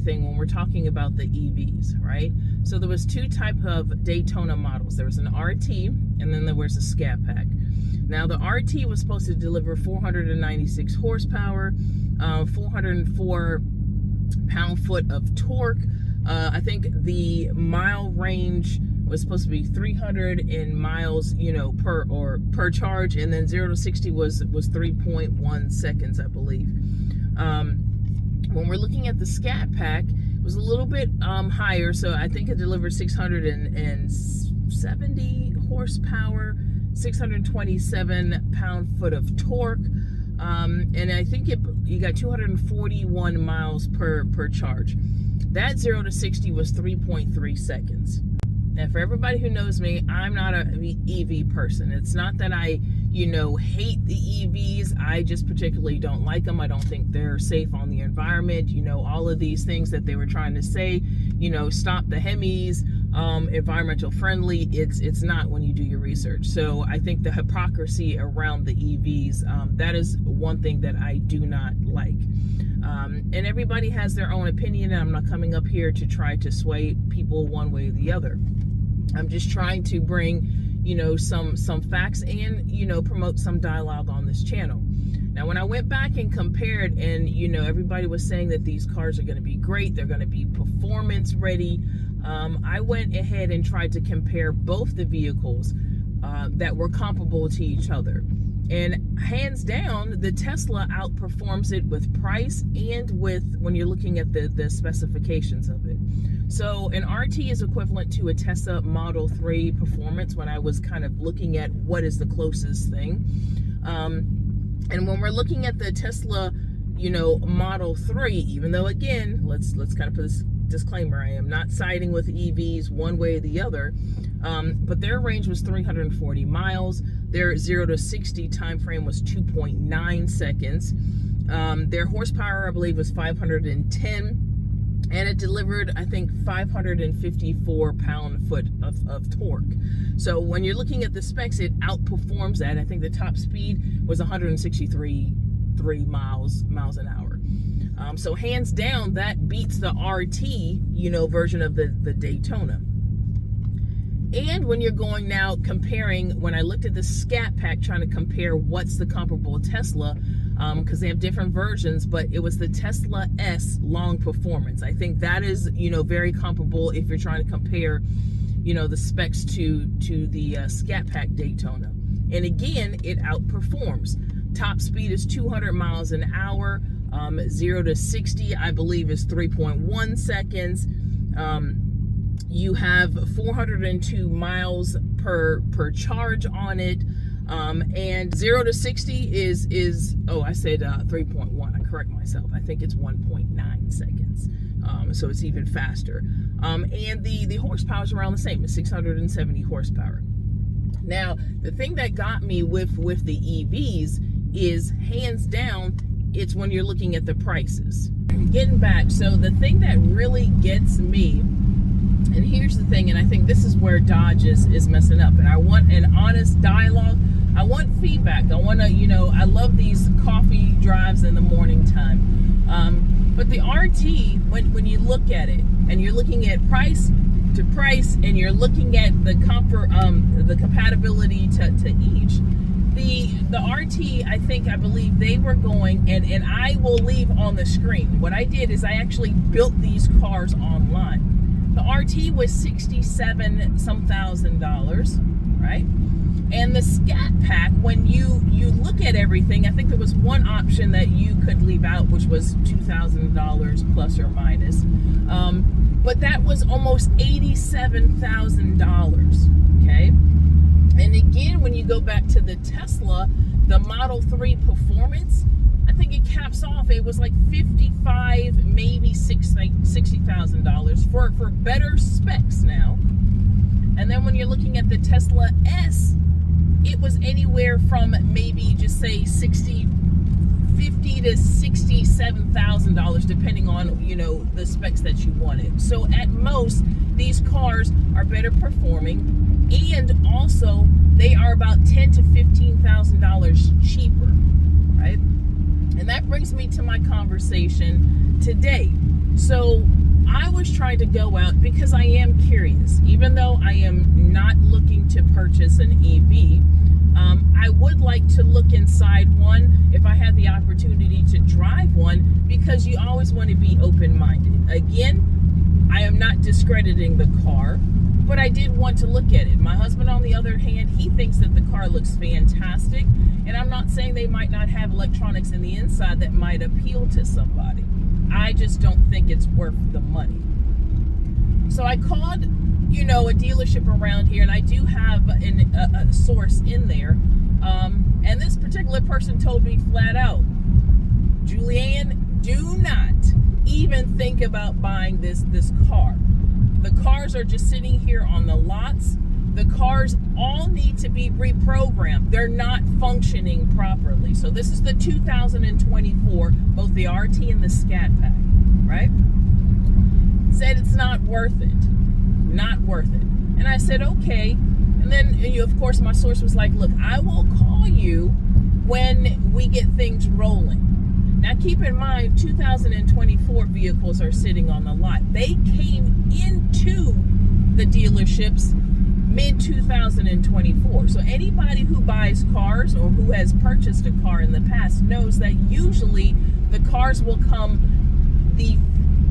everything when we're talking about the EVs, right? So there was two type of Daytona models. There was an RT, and then there was a Scat Pack. Now the RT was supposed to deliver 496 horsepower, 404 pound-foot of torque. I think the mile range was supposed to be 300 in miles, per charge, and then 0 to 60 was 3.1 seconds, I believe. When we're looking at the Scat Pack, it was a little bit higher, so I think it delivered 670 horsepower, 627 pound-foot of torque, and I think you got 241 miles per charge. That 0 to 60 was 3.3 seconds. And for everybody who knows me, I'm not an EV person. It's not that I, hate the EVs. I just particularly don't like them. I don't think they're safe on the environment. All of these things that they were trying to say, stop the Hemis, environmental friendly. It's not when you do your research. So I think the hypocrisy around the EVs, that is one thing that I do not like. And everybody has their own opinion, and I'm not coming up here to try to sway people one way or the other. I'm just trying to bring, some facts and, promote some dialogue on this channel. Now, when I went back and compared, and, everybody was saying that these cars are going to be great, they're going to be performance ready, I went ahead and tried to compare both the vehicles that were comparable to each other. And hands down, the Tesla outperforms it with price and with when you're looking at the specifications of it. So an RT is equivalent to a Tesla Model 3 performance when I was kind of looking at what is the closest thing. And when we're looking at the Tesla, Model 3, even though, again, let's kind of put this disclaimer, I am not siding with EVs one way or the other, but their range was 340 miles. Their 0 to 60 time frame was 2.9 seconds. Their horsepower, I believe, was 510, and it delivered, I think, 554 pound-foot of torque. So when you're looking at the specs, it outperforms that. I think the top speed was 163 miles an hour. So hands down, that beats the RT, version of the Daytona. And when you're going now comparing, when I looked at the Scat Pack trying to compare what's the comparable Tesla, because they have different versions, but it was the Tesla S long performance. I think that is, very comparable if you're trying to compare, the specs to the Scat Pack Daytona. And again, it outperforms. Top speed is 200 miles an hour. 0 to 60, I believe, is 3.1 seconds. You have 402 miles per charge on it. And 0 to 60 is I said 3.1. I correct myself. I think it's 1.9 seconds. So it's even faster. And the horsepower is around the same. It's 670 horsepower. Now, the thing that got me with the EVs is, hands down, it's when you're looking at the prices. Getting back, so the thing that really gets me, and here's the thing, and I think this is where Dodge is messing up, and I want an honest dialogue. I want feedback. I want to, I love these coffee drives in the morning time. But the RT, when you look at it, and you're looking at price to price, and you're looking at the comfort, the compatibility to each, the RT, I believe they were going, and I will leave on the screen. What I did is I actually built these cars online. The RT was $67-some thousand, right? And the Scat Pack, when you look at everything, I think there was one option that you could leave out, which was $2,000 plus or minus. But that was almost $87,000, okay? And again, when you go back to the Tesla, the Model 3 performance, I think it caps off, it was like $55,000, maybe $60,000 for better specs now. And then when you're looking at the Tesla S, it was anywhere from maybe just say $50,000 to $67,000, depending on, the specs that you wanted. So at most, these cars are better performing, and also they are about $10,000 to $15,000 cheaper, right? And that brings me to my conversation today. So I was trying to go out because I am curious. Even though I am not looking to purchase an EV, I would like to look inside one if I had the opportunity to drive one, because you always want to be open-minded. Again, I am not discrediting the car, but I did want to look at it. My husband, on the other hand, he thinks that the car looks fantastic, and I'm not saying they might not have electronics in the inside that might appeal to somebody. I just don't think it's worth the money. So I called, a dealership around here, and I do have a source in there. And this particular person told me flat out, Julianne, do not even think about buying this car. The cars are just sitting here on the lots. The cars all need to be reprogrammed. They're not functioning properly. So this is the 2024, both the RT and the Scat Pack, right? Said it's not worth it. Not worth it. And I said, okay. And then, of course, my source was like, look, I will call you when we get things rolling. Now, keep in mind, 2024 vehicles are sitting on the lot. They came into the dealerships mid-2024. So anybody who buys cars or who has purchased a car in the past knows that usually the cars will come the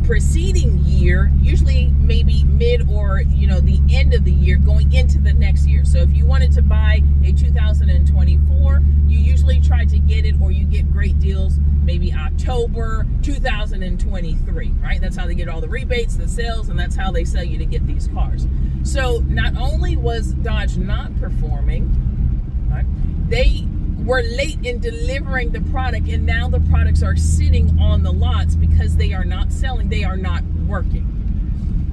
preceding year, usually maybe mid or the end of the year going into the next year. So if you wanted to buy a 2024, you usually try to get it, or you get great deals maybe October 2023, right? That's how they get all the rebates, the sales, and that's how they sell you to get these cars. So not only was Dodge not performing, right, they were late in delivering the product, and now the products are sitting on the lots because they are not selling, they are not working.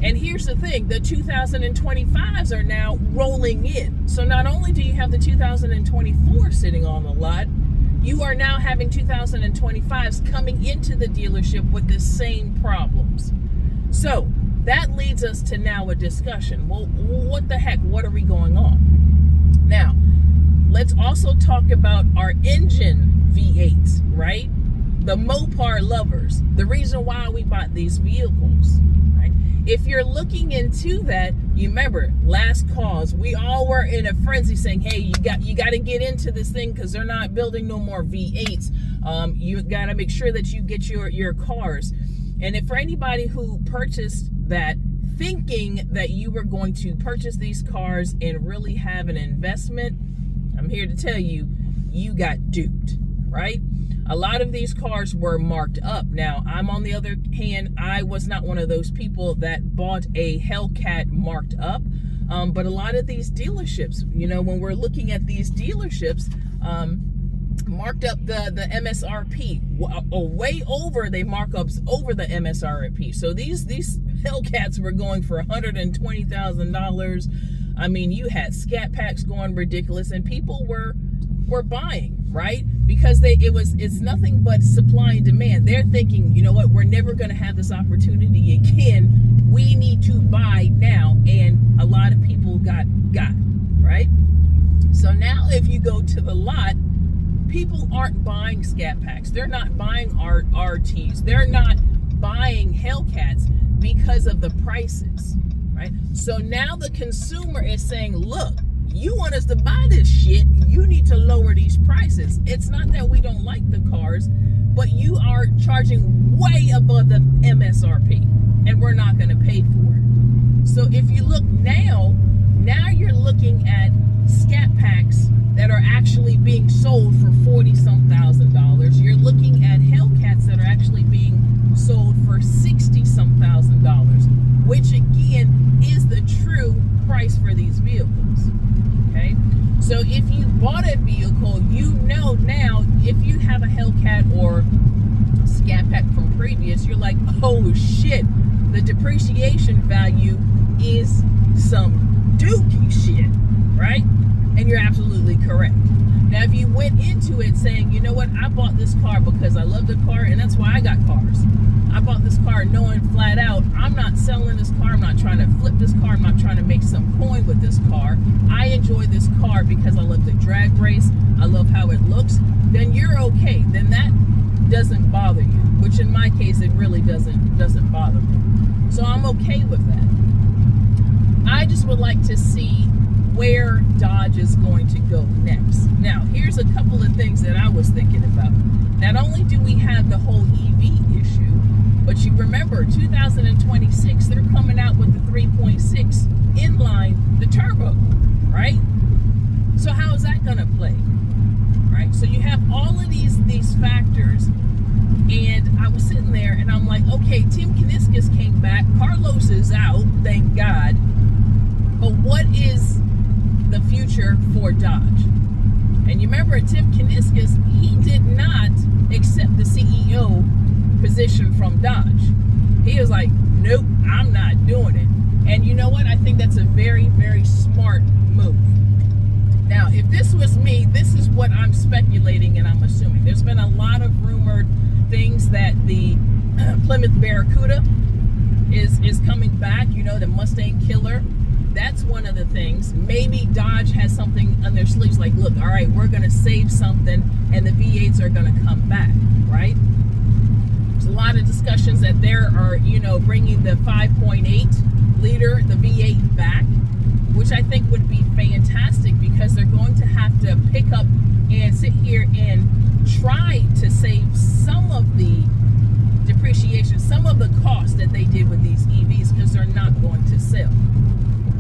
And here's the thing, the 2025s are now rolling in. So not only do you have the 2024 sitting on the lot, you are now having 2025s coming into the dealership with the same problems. So that leads us to now a discussion. Well, what the heck? What are we going on? Now, let's also talk about our engine V8s, right? The Mopar lovers. The reason why we bought these vehicles, right? If you're looking into that, you remember last cause, we all were in a frenzy saying, hey, you got to get into this thing because they're not building no more V8s. You got to make sure that you get your cars. And if for anybody who purchased that thinking that you were going to purchase these cars and really have an investment, I'm here to tell you, you got duped, right? A lot of these cars were marked up. Now, I'm on the other hand, I was not one of those people that bought a Hellcat marked up. But a lot of these dealerships, when we're looking at these dealerships, marked up the MSRP way over, they markups over the MSRP. So these Hellcats were going for $120,000. I mean, you had Scat Packs going ridiculous, and people were buying, right? Because it's nothing but supply and demand. They're thinking, you know what, we're never going to have this opportunity again. We need to buy now, and a lot of people got, right? So now if you go to the lot, people aren't buying Scat Packs. They're not buying RTs. They're not buying Hellcats because of the prices, right? So now the consumer is saying, look, you want us to buy this shit, you need to lower these prices. It's not that we don't like the cars, but you are charging way above the MSRP, and we're not going to pay for it. So if you look now you're looking at Scat Packs that are actually being sold for $40,000. You're looking at Hellcats that are actually being sold for $60,000, which again is the true price for these vehicles. Okay, so if you bought a vehicle, now if you have a Hellcat or Scat Pack from previous, you're like, oh shit, the depreciation value is some dookie shit, right? And you're absolutely correct. Now, if you went into it saying, you know what, I bought this car because I love the car, and that's why I got cars. I bought this car knowing flat out, I'm not selling this car, I'm not trying to flip this car, I'm not trying to make some coin with this car. I enjoy this car because I love the drag race, I love how it looks, then you're okay. Then doesn't bother you, which in my case it really doesn't bother me. So I'm okay with that. I just would like to see where Dodge is going to go next. Now, here's a couple of things that I was thinking about. Not only do we have the whole EV issue, but you remember 2026, they're coming out with the 3.6 inline, the turbo, right? So how is that going to play? Right? So you have all of these factors, and I was sitting there and I'm like, okay, Tim Kuniskis came back, Carlos is out, thank God, but what is the future for Dodge? And you remember Tim Kuniskis, he did not accept the CEO position from Dodge. He was like, nope, I'm not doing it. And you know what? I think that's a very, very smart move. Now, if this was me, this is what I'm speculating and I'm assuming. There's been a lot of rumored things that the Plymouth Barracuda is coming back, you know, the Mustang Killer. That's one of the things. Maybe Dodge has something on their sleeves like, look, all right, we're going to save something and the V8s are going to come back, right? There's a lot of discussions that there are, you know, bringing the 5.8 liter, the V8 back, which I think would be fantastic because they're going to have to pick up and sit here and try to save some of the depreciation, some of the cost that they did with these EVs because they're not going to sell.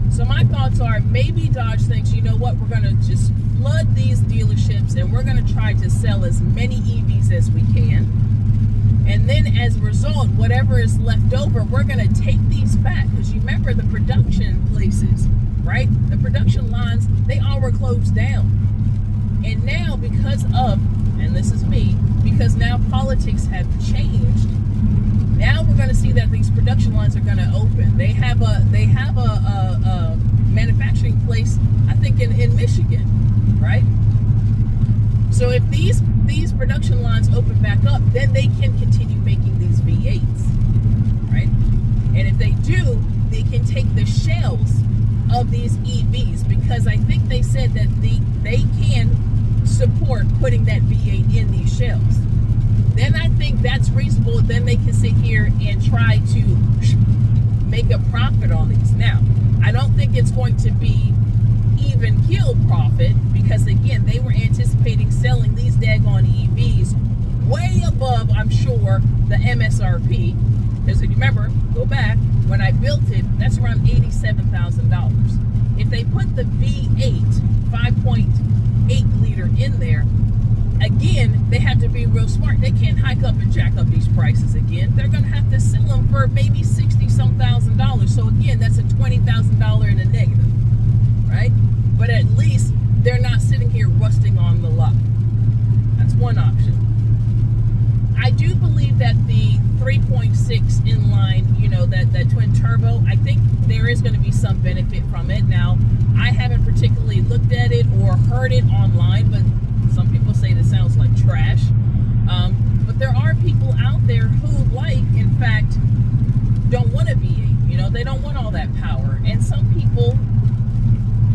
So my thoughts are maybe Dodge thinks, you know what, we're going to just flood these dealerships and we're going to try to sell as many EVs as we can. And then as a result, whatever is left over, we're going to take these back. Because you remember the production places, right? The production lines, they all were closed down. And now because of, and this is me, because now politics have changed, now we're going to see that these production lines are going to open. They have a manufacturing place, I think in Michigan, right? So if these production lines open back up, then they can continue making these V8s, right? And if they do, they can take the shells of these EVs, because I think they said that they can support putting that V8 in these shells. Then I think that's reasonable. Then they can sit here and try to make a profit on these. Now, I don't think it's going to be even keel profit, because again, they were anticipating selling these daggone EVs way above, I'm sure, the MSRP. Because if you remember, go back, when I built it, that's around $87,000. If they put the V8 5.8 liter in there, again, they have to be real smart. They can't hike up and jack up these prices again. They're going to have to sell them for maybe $60-some thousand. So again, that's a $20,000 in a negative, right? But at least they're not sitting here rusting on the lot. That's one option. I do believe that the 3.6 inline, you know, that twin turbo, I think there is going to be some benefit from it. Now, I haven't particularly looked at it or heard it online, but some people say that sounds like trash. But there are people out there who in fact, don't want a V8. You know, they don't want all that power. And some people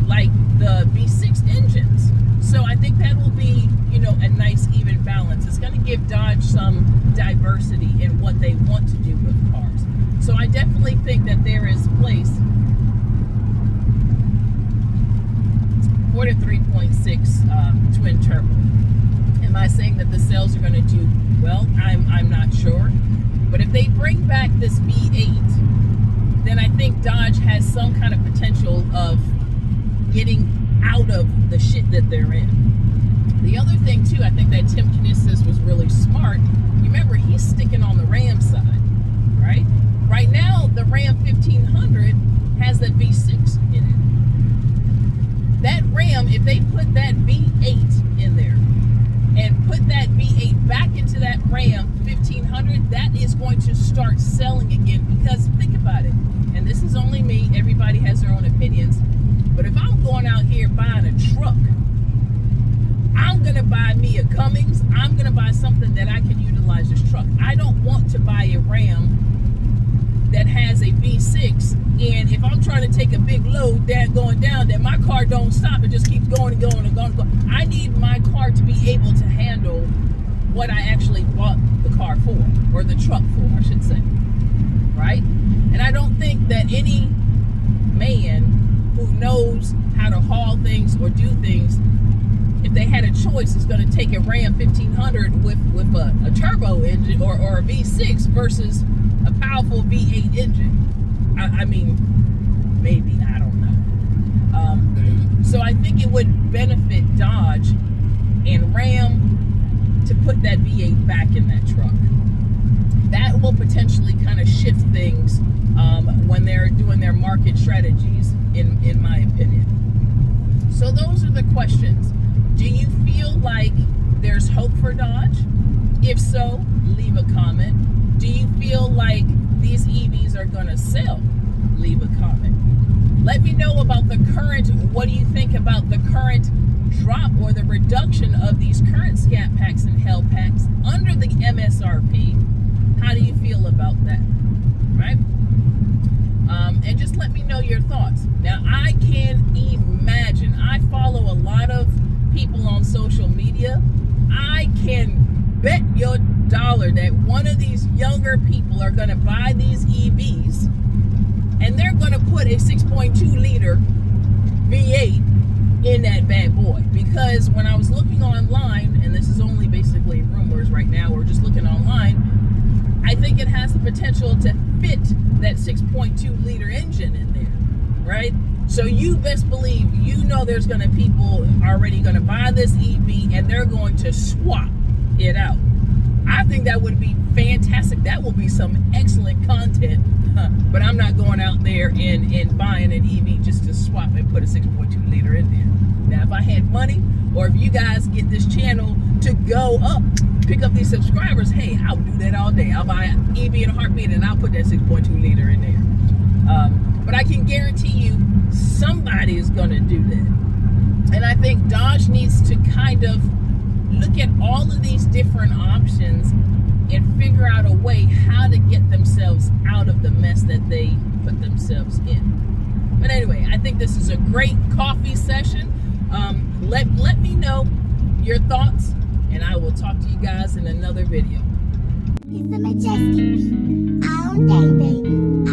like the V6 engines. So I think that will be, you know, a nice even balance. It's going to give Dodge some diversity in what they want to do with cars. So I definitely think that there is place for the 3.6 twin turbo. Am I saying that the sales are going to do well? I'm not sure. But if they bring back this V8, then I think Dodge has some kind of potential of getting out of the shit that they're in. The other thing too, I think that Tim Kuniskis was really smart. You remember, he's sticking on the Ram side, right? Right now, the Ram 1500 has that V6 in it. That Ram, if they put that V8 in there and put that V8 back into that Ram 1500, that is going to start selling again. Because think about it, and this is only me, everybody has their own opinions, but if I'm going out here buying a truck, I'm going to buy me a Cummins. I'm going to buy something that I can utilize this truck. I don't want to buy a Ram that has a V6, and if I'm trying to take a big load going down, that my car don't stop. It just keeps going and going and going and going. I need my car to be able to handle what I actually bought the car for, or the truck for, I should say, right? And I don't think that any man who knows how to haul things or do things, if they had a choice, is going to take a Ram 1500 with a turbo engine or a V6 versus a powerful V8 engine. I mean, maybe, I don't know. So I think it would benefit Dodge and Ram to put that V8 back in that truck. That will potentially kind of shift things when they're doing their market strategies, in my opinion. So those are the questions. Do you feel like there's hope for Dodge? If so, leave a comment. Do you feel like these EVs are going to sell? Leave a comment. Let me know about the current, what do you think about the current drop or the reduction of these current Scat Packs and Hellcats under the MSRP? How do you feel about that? Right? And just let me know your thoughts. Now, I can imagine, I follow a lot of people on social media. I can bet your dollar that one of these younger people are going to buy these EVs and they're going to put a 6.2 liter V8 in that bad boy. Because when I was looking online, and this is only basically rumors right now, we're just looking online, I think it has the potential to fit that 6.2 liter engine in there, right? So you best believe, you know, there's going to people already going to buy this EV and they're going to swap it out. I think that would be fantastic. That will be some excellent content, but I'm not going out there and buying an EV just to swap and put a 6.2 liter in there. Now, if I had money, or if you guys get this channel to go up, pick up these subscribers, hey, I'll do that all day. I'll buy an EV in a heartbeat and I'll put that 6.2 liter in there. But I can guarantee you somebody is going to do that. And I think Dodge needs to kind of look at all of these different options and figure out a way how to get themselves out of the mess that they put themselves in. But anyway, I think this is a great coffee session. Let me know your thoughts, and I will talk to you guys in another video. It's the majestic beat all day, baby.